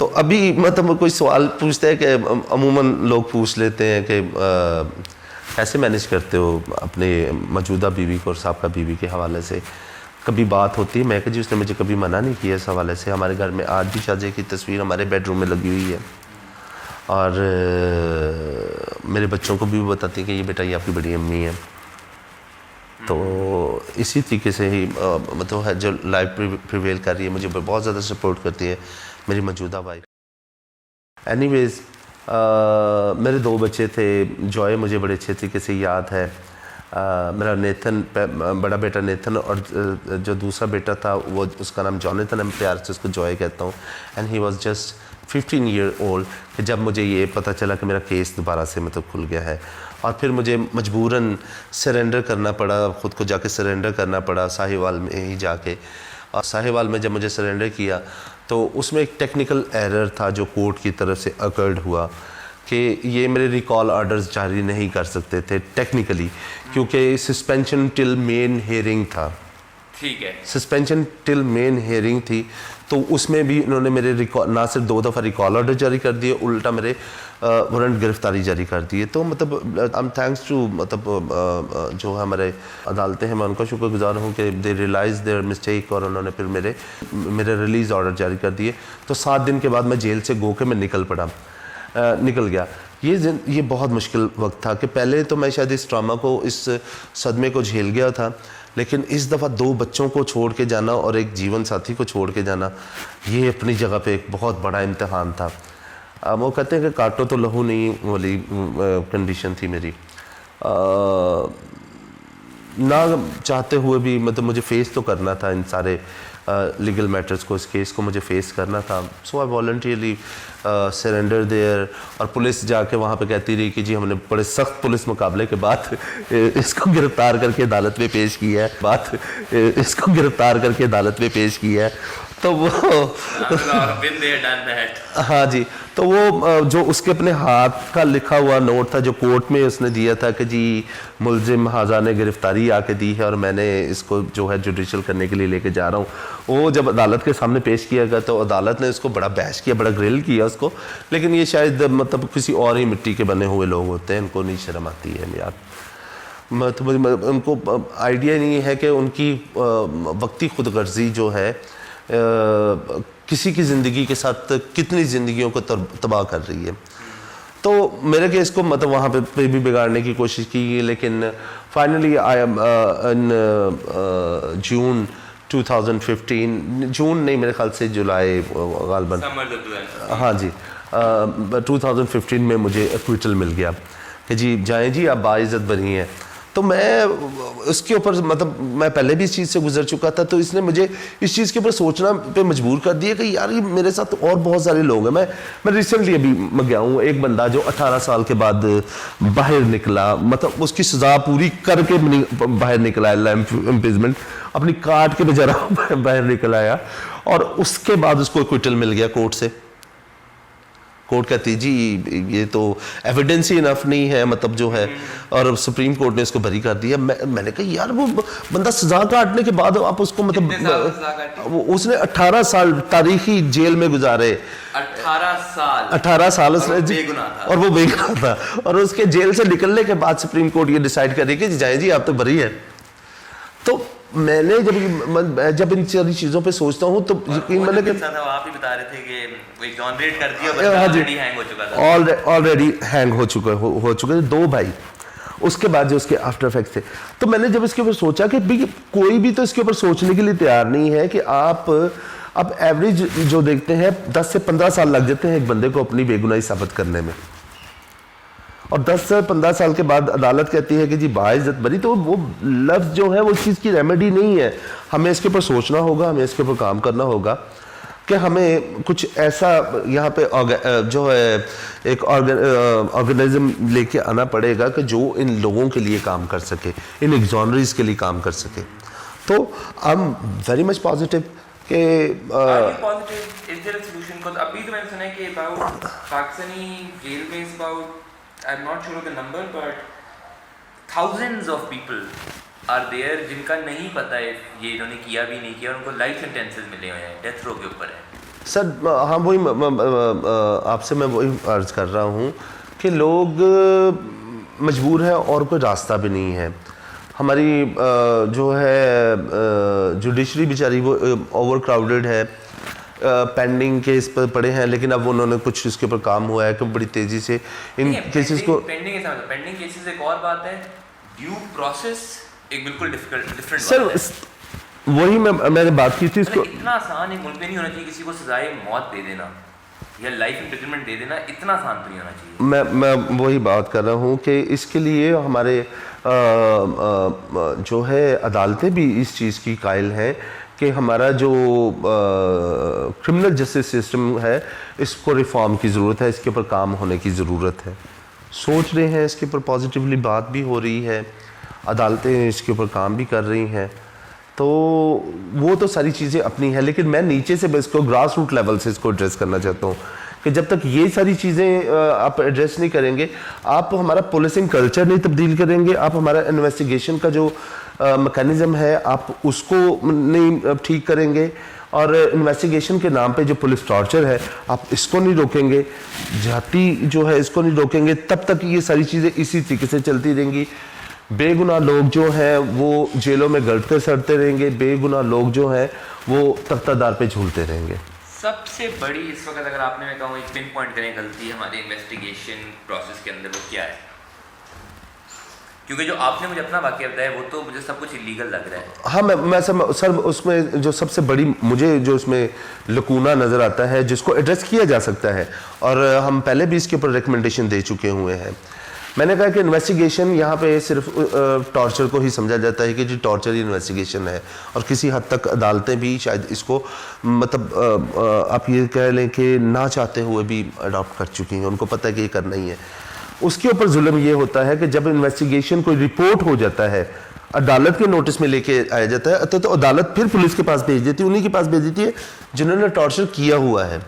तो अभी मतलब कोई सवाल पूछता है कि अमूमन लोग पूछ लेते हैं कि कैसे मैनेज करते हो अपने मौजूदा बीवी को और साबका बीवी के हवाले से। कभी बात होती है, मैं कि जी उसने मुझे कभी मना नहीं किया इस हवाले से। हमारे घर में आज भी शाहजे की तस्वीर हमारे बेडरूम में लगी हुई है और मेरे बच्चों को भी वो बताती है कि ये बेटा ये आपकी बड़ी अम्मी है। तो इसी तरीके से ही मतलब है जो लाइफ प्रिवेल कर रही है, मुझे बहुत ज़्यादा सपोर्ट करती है मेरी मौजूदा वाइफ। एनीवेज़ मेरे 2 बच्चे थे। जॉय मुझे बड़े अच्छे तरीके से याद है। मेरा नेथन, बड़ा बेटा नेथन, और जो दूसरा बेटा था वो उसका नाम जॉनथन है, मैं प्यार से उसको जॉय कहता हूँ। And he was just 15 year old कि जब मुझे ये पता चला कि मेरा केस दोबारा से मतलब खुल गया है और फिर मुझे मजबूरन सरेंडर करना पड़ा, ख़ुद को जाके सरेंडर करना पड़ा साहिवाल में ही जाके। और साहिवाल में जब मुझे सरेंडर किया तो उसमें एक टेक्निकल एरर था जो कोर्ट की तरफ से अकर्ड हुआ कि ये मेरे रिकॉल ऑर्डर्स जारी नहीं कर सकते थे टेक्निकली, क्योंकि सस्पेंशन टिल मेन हियरिंग था। ठीक है, सस्पेंशन टिल मेन हियरिंग थी। तो उसमें भी उन्होंने मेरे ना सिर्फ 2 दफ़ा रिकॉल ऑर्डर जारी कर दिए, उल्टा मेरे वारंट गिरफ्तारी जारी कर दिए। तो मतलब आई एम थैंक्स टू मतलब जो हमारे अदालतें हैं, मैं उनका शुक्रगुजार हूँ कि दे रियलाइज देयर मिस्टेक और उन्होंने फिर मेरे रिलीज़ ऑर्डर जारी कर दिए। तो 7 दिन के बाद मैं जेल से गो के मैं निकल गया। ये बहुत मुश्किल वक्त था कि पहले तो मैं शायद इस ट्रामा को, इस सदमे को झेल गया था, लेकिन इस दफ़ा 2 बच्चों को छोड़ के जाना और एक जीवन साथी को छोड़ के जाना, ये अपनी जगह पे एक बहुत बड़ा इम्तिहान था। वो कहते हैं कि काटो तो लहू नहीं वाली कंडीशन थी मेरी। ना चाहते हुए भी मतलब मुझे फेस तो करना था इन सारे लीगल मैटर्स को, इस केस को मुझे फेस करना था। सो आई वॉलंटियरली सरेंडर देयर। और पुलिस जाके वहाँ पे कहती रही कि जी हमने बड़े सख्त पुलिस मुकाबले के बाद इसको गिरफ़्तार करके अदालत में पेश किया है। तो वो हाँ जी, तो वो जो उसके अपने हाथ का लिखा हुआ नोट था जो कोर्ट में उसने दिया था कि जी मुलजिम हाजा ने गिरफ्तारी आके दी है और मैंने इसको जो है जुडिशल करने के लिए लेके जा रहा हूँ, वो जब अदालत के सामने पेश किया गया तो अदालत ने उसको बड़ा बहस किया, बड़ा ग्रिल किया उसको। लेकिन ये शायद मतलब किसी और ही मिट्टी के बने हुए लोग होते हैं, इनको नहीं शर्म आती है यार। मतलब उनको आइडिया नहीं है कि उनकी वक्ती खुदगर्जी जो है किसी की ज़िंदगी के साथ कितनी ज़िंदगियों को तबाह कर रही है। तो मेरे केस को मतलब वहाँ पे भी बिगाड़ने की कोशिश की, लेकिन फाइनली आई एम इन जून 2015, जून नहीं मेरे ख्याल से जुलाई गालबन, हाँ जी, 2015 में मुझे एक्विटल मिल गया कि जी जाएँ जी आप बाइज़्ज़त बनी हैं। तो मैं उसके ऊपर मतलब मैं पहले भी इस चीज़ से गुजर चुका था, तो इसने मुझे इस चीज़ के ऊपर सोचना पे मजबूर कर दिया कि यार ये मेरे साथ और बहुत सारे लोग हैं। मैं रिसेंटली अभी मैं गया हूँ, एक बंदा जो 18 साल के बाद बाहर निकला, मतलब उसकी सज़ा पूरी करके बाहर निकला है, लाइफ इम्प्रिजनमेंट अपनी काट के बेचारा बाहर निकल आया, और उसके बाद उसको एक्विटल मिल गया कोर्ट से। कोर्ट कहती जी ये तो एविडेंस ही इनफ नहीं है मतलब जो है, और सुप्रीम कोर्ट ने इसको बरी कर दिया। मैंने कहा यार वो बंदा सजा काटने के बाद आप उसको मतलब उसने 18 साल तारीखी जेल में गुजारे। 18 साल उसने और वो बेगुनाह था, और उसके जेल से निकलने के बाद सुप्रीम कोर्ट ये डिसाइड कर रही कि जाए जी आप तो बरी है। तो मैंने जब इन सारी चीज़ों पे सोचता हूँ तो यकीन मैंने कि आप ही बता रहे थे कि वो एक्सोनरेट कर दिया, ऑलरेडी हैंग हो चुका था, ऑलरेडी हैंग हो चुके थे 2 भाई, उसके बाद जो उसके आफ्टर इफेक्ट्स थे। तो मैंने जब इसके ऊपर सोचा कि कोई भी तो इसके ऊपर सोचने के लिए तैयार नहीं है कि आप अब एवरेज जो देखते हैं 10 से 15 साल लग जाते हैं एक बंदे को अपनी बेगुनाही साबित करने में, और 10 से 15 साल के बाद अदालत कहती है कि जी बाइज़्ज़त बरी। तो वो लफ्ज़ जो है वो चीज़ की रेमेडी नहीं है। हमें इसके ऊपर सोचना होगा, हमें इसके ऊपर काम करना होगा कि हमें कुछ ऐसा यहाँ पे जो है एक ऑर्गेनिज्म लेके आना पड़ेगा कि जो इन लोगों के लिए काम कर सके, इन एक्सोनरीज के लिए काम कर सके। तो I am very much positive कि अभी तो मैंने सुना है कि पाकिस्तानी जेल में इस about I'm not sure of the number, but thousands of people are there जिनका नहीं पता है ये इन्होंने किया भी नहीं किया, और उनको लाइफ सेंटेंसेस मिले हुए हैं, डेथ रो के ऊपर है। सर हाँ वही आपसे मैं वही अर्ज कर रहा हूँ कि लोग मजबूर हैं और कोई रास्ता भी नहीं है। हमारी जो है जुडिशरी बेचारी वो ओवर क्राउडेड है, पेंडिंग केस पर पड़े हैं, लेकिन अब उन्होंने कुछ इसके ऊपर काम हुआ है कि बड़ी तेज़ी से इन केसेस को पेंडिंग केसेस एक और बात है, ड्यू प्रोसेस एक बिल्कुल डिफरेंट सर बात है। वही मैंने बात की थी इसको। इतना आसान एक मुल्क में नहीं होना चाहिए किसी को सजाए मौत दे देना या लाइफ इम्प्रिजनमेंट दे देना, इतना आसान तो नहीं होना चाहिए। मैं वही बात कर रहा हूँ कि इसके लिए हमारे जो है अदालतें भी इस चीज़ की कायल हैं कि हमारा जो क्रिमिनल जस्टिस सिस्टम है इसको रिफॉर्म की ज़रूरत है, इसके ऊपर काम होने की ज़रूरत है। सोच रहे हैं, इसके ऊपर पॉजिटिवली बात भी हो रही है, अदालतें इसके ऊपर काम भी कर रही हैं, तो वो तो सारी चीज़ें अपनी हैं। लेकिन मैं नीचे से इसको ग्रास रूट लेवल से इसको एड्रेस करना चाहता हूँ कि जब तक ये सारी चीज़ें आप एड्रेस नहीं करेंगे, आप हमारा पुलिसिंग कल्चर नहीं तब्दील करेंगे, आप हमारा इन्वेस्टिगेशन का जो मैकेनिज़्म है आप उसको नहीं ठीक करेंगे, और इन्वेस्टिगेशन के नाम पे जो पुलिस टॉर्चर है आप इसको नहीं रोकेंगे, जाति जो है इसको नहीं रोकेंगे, तब तक ये सारी चीज़ें इसी तरीके से चलती रहेंगी। बेगुनाह लोग जो हैं वो जेलों में गलते सड़ते रहेंगे, बेगुनाह लोग जो हैं वो तख्तादार पे झूलते रहेंगे। सबसे बड़ी इस वक्त अगर आपने मैं कहूँ एक पिन पॉइंट करें गलती हमारे इन्वेस्टिगेशन प्रोसेस के अंदर, वो क्या है? क्योंकि जो आपने मुझे अपना वाकया बताया वो तो मुझे सब कुछ इलीगल लग रहा है। हाँ मैं सर उसमें जो सबसे बड़ी मुझे जो उसमें लकूना नज़र आता है जिसको एड्रेस किया जा सकता है, और हम पहले भी इसके ऊपर रिकमेंडेशन दे चुके हुए हैं। मैंने कहा कि इन्वेस्टिगेशन यहाँ पे सिर्फ टॉर्चर को ही समझा जाता है कि जी टॉर्चर ही इन्वेस्टिगेशन है, और किसी हद तक अदालतें भी शायद इसको मतलब आप ये कह लें कि ना चाहते हुए भी अडॉप्ट कर चुकी हैं, उनको पता है कि ये करना ही है। उसके ऊपर जुल्म ये होता है कि जब इन्वेस्टिगेशन कोई रिपोर्ट हो जाता है, अदालत के नोटिस में लेके आया जाता है, तो अदालत फिर पुलिस के पास भेज देती है, उन्हीं के पास भेज देती है जिन्होंने टॉर्चर किया हुआ है।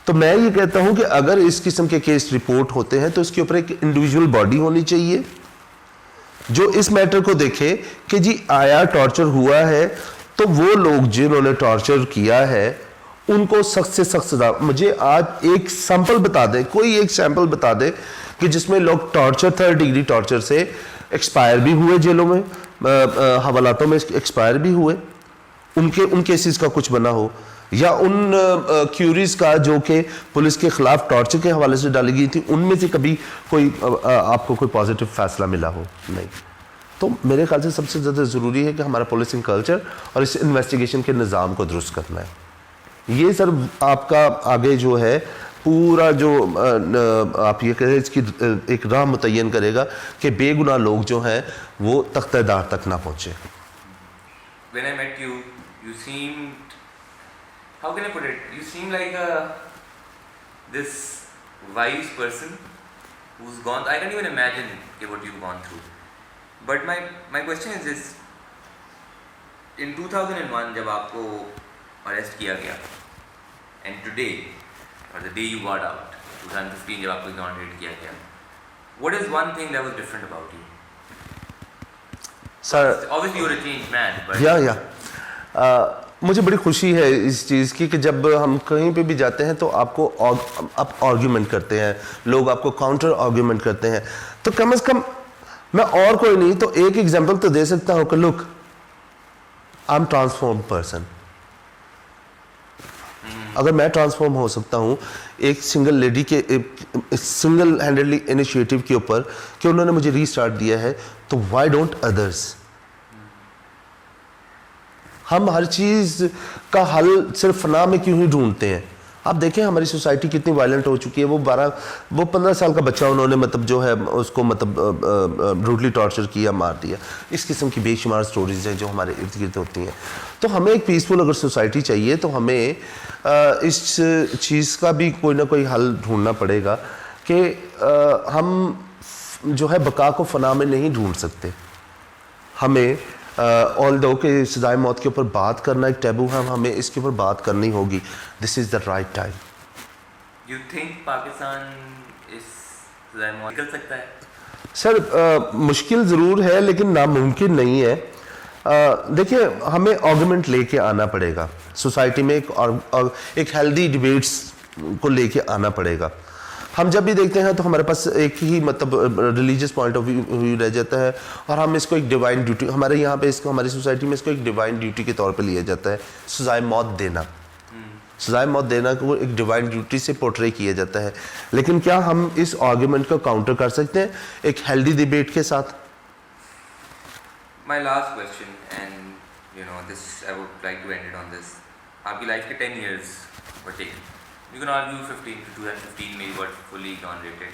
तो मैं ये कहता हूं कि अगर इस किस्म के केस रिपोर्ट होते हैं तो इसके ऊपर एक इंडिविजुअल बॉडी होनी चाहिए जो इस मैटर को देखे कि जी आया टॉर्चर हुआ है, तो वो लोग जिन्होंने टॉर्चर किया है उनको सख्त से सख्त सजा। मुझे आज एक सैंपल बता दे, कोई एक सैंपल बता दे कि जिसमें लोग टॉर्चर 3rd डिग्री टॉर्चर से एक्सपायर भी हुए, जेलों में हवालातों में एक्सपायर भी हुए, उन केसेस का कुछ बना हो, या उन क्यूरीज का जो कि पुलिस के खिलाफ टॉर्चर के हवाले से डाली गई थी, उनमें से कभी कोई आपको कोई पॉजिटिव फैसला मिला हो? नहीं। तो मेरे ख्याल से सबसे ज़्यादा ज़रूरी है कि हमारा पुलिसिंग कल्चर और इस इन्वेस्टिगेशन के निज़ाम को दुरुस्त करना है। ये सर आपका आगे जो है पूरा जो आप ये कहें इसकी एक राह मुतय्यन करेगा कि बेगुनाह लोग जो हैं वो तख्तेदार तक ना पहुँचे। When I met you, you seemed, how can I put it? You seem like this wise person who's gone. I can't even imagine what you've gone through. But my question is this: in 2001 जब आपको arrest किया गया, and today or the day you got out, 2015 जब आपको exonerated किया गया, what is one thing that was different about you? Sir, obviously you're a changed man, but या मुझे बड़ी खुशी है इस चीज़ की कि जब हम कहीं पे भी जाते हैं तो आपको आप आर्ग्यूमेंट करते हैं, लोग आपको काउंटर आर्ग्यूमेंट करते हैं, तो कम से कम मैं और कोई नहीं तो एक एग्जांपल तो दे सकता हूँ कि look, I am transformed person. अगर मैं ट्रांसफॉर्म हो सकता हूँ एक सिंगल लेडी के सिंगल हैंडेडली इनिशिएटिव के ऊपर कि उन्होंने मुझे रीस्टार्ट दिया है, तो व्हाई डोंट अदर्स? हम हर चीज़ का हल सिर्फ फना में क्यों ही ढूंढते हैं? आप देखें हमारी सोसाइटी कितनी वायलेंट हो चुकी है। वो 15 साल का बच्चा उन्होंने मतलब जो है उसको मतलब ब्रूटली टॉर्चर किया, मार दिया। इस किस्म की बेशुमार स्टोरीज हैं जो हमारे इर्द गिर्द होती हैं। तो हमें एक पीसफुल अगर सोसाइटी चाहिए तो हमें इस चीज़ का भी कोई ना कोई हल ढूंढना पड़ेगा कि हम जो है बका को फना में नहीं ढूंढ सकते। हमें ऑल्दो के सजाए मौत के ऊपर बात करना एक टैबू है, हमें इसके ऊपर बात करनी होगी। This is the right time. You think Pakistan इस सजाए मौत निकल सकता है? सर मुश्किल ज़रूर है लेकिन नामुमकिन नहीं है। देखिए हमें आर्गुमेंट लेके आना पड़ेगा सोसाइटी में, एक हेल्दी डिबेट्स को लेके आना पड़ेगा। हम जब भी देखते हैं तो हमारे पास एक ही मतलब रिलीजियस पॉइंट ऑफ व्यू रह जाता है और हम इसको एक डिवाइन ड्यूटी, हमारे यहाँ पे इसको, हमारी सोसाइटी में इसको एक डिवाइन ड्यूटी के तौर पे लिया जाता है। सजाए मौत देना, सजाए मौत देना को एक डिवाइन ड्यूटी से पोर्ट्रे किया जाता है। लेकिन क्या हम इस आर्गुमेंट को काउंटर कर सकते हैं एक हेल्दी डिबेट के साथ? My last question, and you know this, I would like to end it on this. आपकी लाइफ के 10 years were taken. You can argue 15 to 2015 maybe got fully exonerated.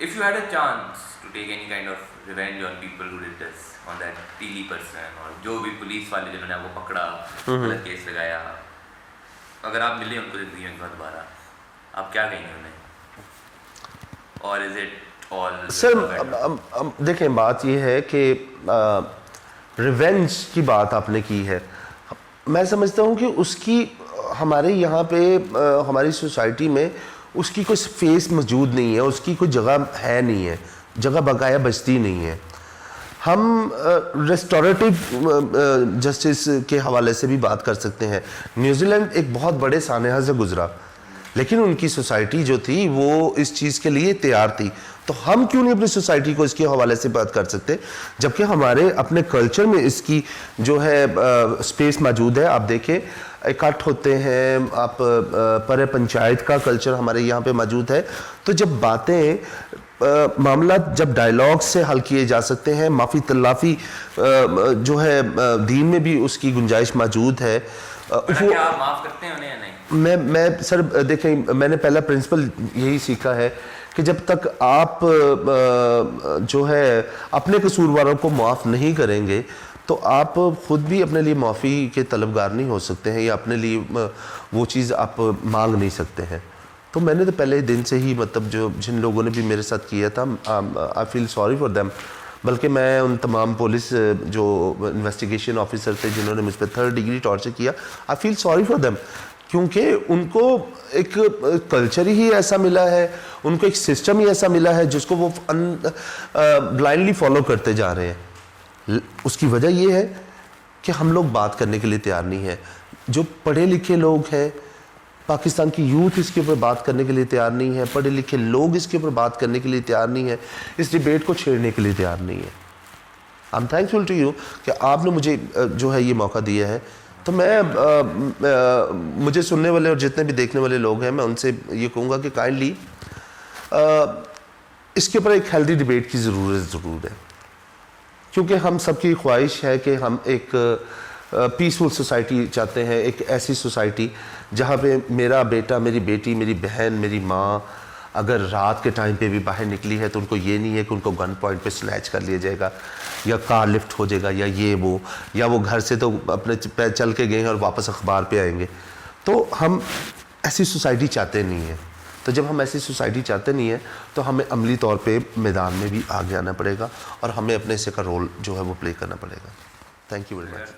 If you had a chance to take any kind of revenge on people who did this, on that Teely person or जो भी police वाले जिन्होंने आपको पकड़ा, गलत case लगाया, अगर आप मिले उनको जिंदगी में दोबारा, आप क्या कहेंगे उन्हें? Or is it सर देखें, बात यह है कि रिवेंज की बात आपने की है। मैं समझता हूँ कि उसकी हमारे यहाँ पे हमारी सोसाइटी में उसकी कोई स्पेस मौजूद नहीं है, उसकी कोई जगह है नहीं है, जगह बकाया बचती नहीं है। हम रेस्टोरेटिव जस्टिस के हवाले से भी बात कर सकते हैं। न्यूजीलैंड एक बहुत बड़े सानहा से गुजरा, लेकिन उनकी सोसाइटी जो थी वो इस चीज़ के लिए तैयार थी। तो हम क्यों नहीं अपनी सोसाइटी को इसके हवाले से बात कर सकते, जबकि हमारे अपने कल्चर में इसकी जो है स्पेस मौजूद है। आप देखें, इकट्ठ होते हैं, आप पर पंचायत का कल्चर हमारे यहाँ पे मौजूद है। तो जब बातें मामला जब डायलॉग से हल किए जा सकते हैं, माफ़ी तलाफ़ी जो है दीन में भी उसकी गुंजाइश मौजूद है। क्या आप माफ़ करते हैं उन्हें या नहीं? मैं सर देखें, मैंने पहला प्रिंसिपल यही सीखा है कि जब तक आप जो है अपने कसूरवारों को माफ़ नहीं करेंगे तो आप खुद भी अपने लिए माफ़ी के तलबगार नहीं हो सकते हैं, या अपने लिए वो चीज़ आप मांग नहीं सकते हैं। तो मैंने तो पहले दिन से ही मतलब जो जिन लोगों ने भी मेरे साथ किया था, I feel sorry for them. बल्कि मैं उन तमाम पुलिस जो इन्वेस्टिगेशन ऑफिसर थे जिन्होंने मुझ पर 3rd डिग्री टॉर्चर किया, I feel sorry for them, क्योंकि उनको एक कल्चर ही ऐसा मिला है, उनको एक सिस्टम ही ऐसा मिला है जिसको वो ब्लाइंडली फॉलो करते जा रहे हैं। उसकी वजह ये है कि हम लोग बात करने के लिए तैयार नहीं है। जो पढ़े लिखे लोग हैं, पाकिस्तान की यूथ इसके ऊपर बात करने के लिए तैयार नहीं है, पढ़े लिखे लोग इसके ऊपर बात करने के लिए तैयार नहीं है, इस डिबेट को छेड़ने के लिए तैयार नहीं है। I am thankful to you कि आपने मुझे जो है ये मौका दिया है। तो मैं मुझे सुनने वाले और जितने भी देखने वाले लोग हैं, मैं उनसे ये कहूँगा कि काइंडली इसके ऊपर एक हेल्दी डिबेट की ज़रूर है, क्योंकि हम सबकी ख्वाहिश है कि हम एक पीसफुल सोसाइटी चाहते हैं, एक ऐसी सोसाइटी जहाँ पे मेरा बेटा, मेरी बेटी, मेरी बहन, मेरी माँ अगर रात के टाइम पे भी बाहर निकली है तो उनको ये नहीं है कि उनको गन पॉइंट पे स्नैच कर लिया जाएगा, या कार लिफ्ट हो जाएगा, या ये वो, या वो घर से तो अपने पैर चल के गए हैं और वापस अखबार पे आएंगे। तो हम ऐसी सोसाइटी चाहते नहीं हैं। तो जब हम ऐसी सोसाइटी चाहते नहीं हैं तो हमें अमली तौर पे मैदान में भी आगे आना पड़ेगा और हमें अपने हिस्से का रोल जो है वो प्ले करना पड़ेगा। Thank you very much.